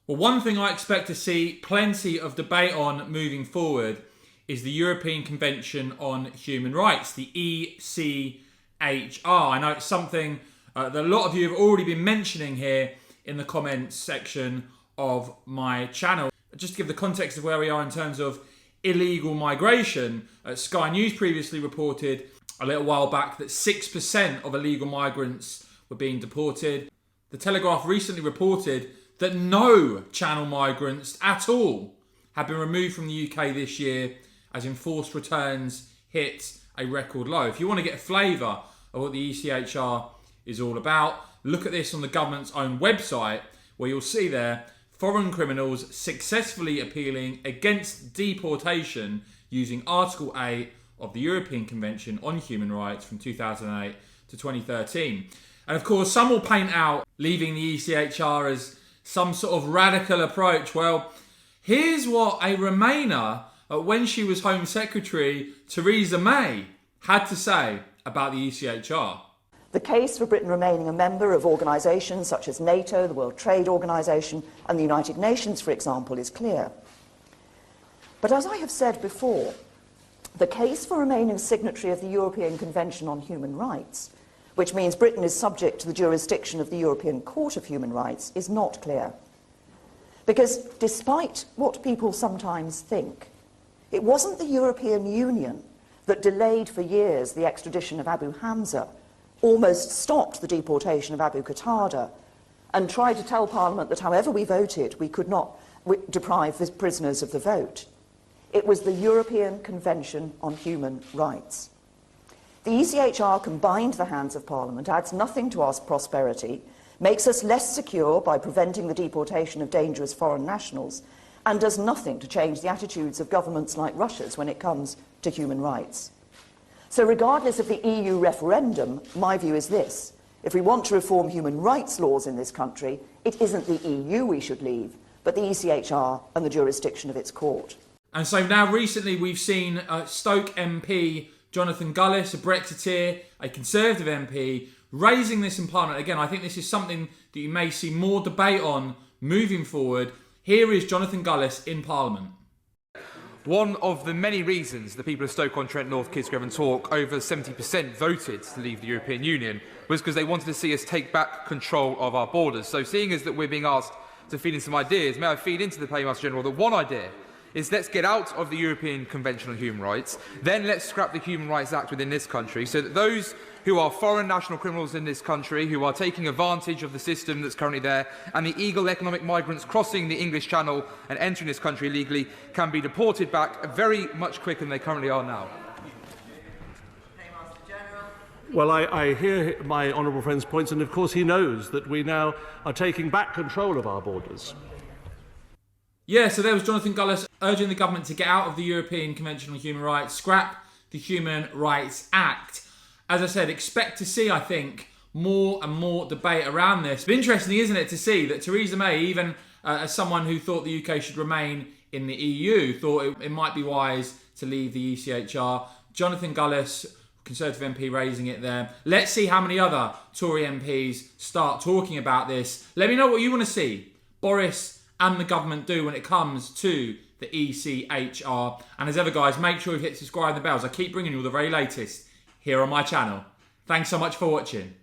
Well, one thing I expect to see plenty of debate on moving forward is the European Convention on Human Rights, the ECHR. I know it's something that a lot of you have already been mentioning here in the comments section of my channel. Just to give the context of where we are in terms of illegal migration, Sky News previously reported a little while back that 6% of illegal migrants were being deported. The Telegraph recently reported that no Channel migrants at all have been removed from the UK this year as enforced returns hit a record low. If you want to get a flavour of what the ECHR is all about, look at this on the government's own website, where you'll see there foreign criminals successfully appealing against deportation using Article 8 of the European Convention on Human Rights from 2008 to 2013. And of course, some will paint out leaving the ECHR as some sort of radical approach. Well, here's what a Remainer, when she was Home Secretary, Theresa May, had to say about the ECHR. The case for Britain remaining a member of organisations such as NATO, the World Trade Organisation and the United Nations, for example, is clear. But as I have said before, the case for remaining a signatory of the European Convention on Human Rights, which means Britain is subject to the jurisdiction of the European Court of Human Rights, is not clear. Because despite what people sometimes think, it wasn't the European Union that delayed for years the extradition of Abu Hamza, almost stopped the deportation of Abu Qatada, and tried to tell Parliament that however we voted, we could not deprive the prisoners of the vote. It was the European Convention on Human Rights. The ECHR combined the hands of Parliament, adds nothing to our prosperity, makes us less secure by preventing the deportation of dangerous foreign nationals, and does nothing to change the attitudes of governments like Russia's when it comes to human rights. So regardless of the EU referendum, my view is this: if we want to reform human rights laws in this country, it isn't the EU we should leave, but the ECHR and the jurisdiction of its court. And so now recently we've seen Stoke MP Jonathan Gullis, a Brexiteer, a Conservative MP, raising this in Parliament. Again, I think this is something that you may see more debate on moving forward. Here is Jonathan Gullis in Parliament. One of the many reasons the people of Stoke-on-Trent, North Kidsgrove and Tork, over 70% voted to leave the European Union, was because they wanted to see us take back control of our borders. So seeing as that we're being asked to feed in some ideas, may I feed into the Paymaster General that one idea is let's get out of the European Convention on Human Rights, then let's scrap the Human Rights Act within this country so that those who are foreign national criminals in this country, who are taking advantage of the system that's currently there, and the illegal economic migrants crossing the English Channel and entering this country illegally, can be deported back very much quicker than they currently are now. Well, I hear my honourable friend's points, and of course he knows that we now are taking back control of our borders. Yeah, so there was Jonathan Gullis urging the government to get out of the European Convention on Human Rights, scrap the Human Rights Act. As I said, expect to see, I think, more and more debate around this. But interesting, isn't it, to see that Theresa May, even as someone who thought the UK should remain in the EU, thought it might be wise to leave the ECHR. Jonathan Gullis, Conservative MP, raising it there. Let's see how many other Tory MPs start talking about this. Let me know what you want to see Boris and the government do when it comes to the ECHR. And as ever, guys, make sure you hit subscribe and the bells. I keep bringing you all the very latest here on my channel. Thanks so much for watching.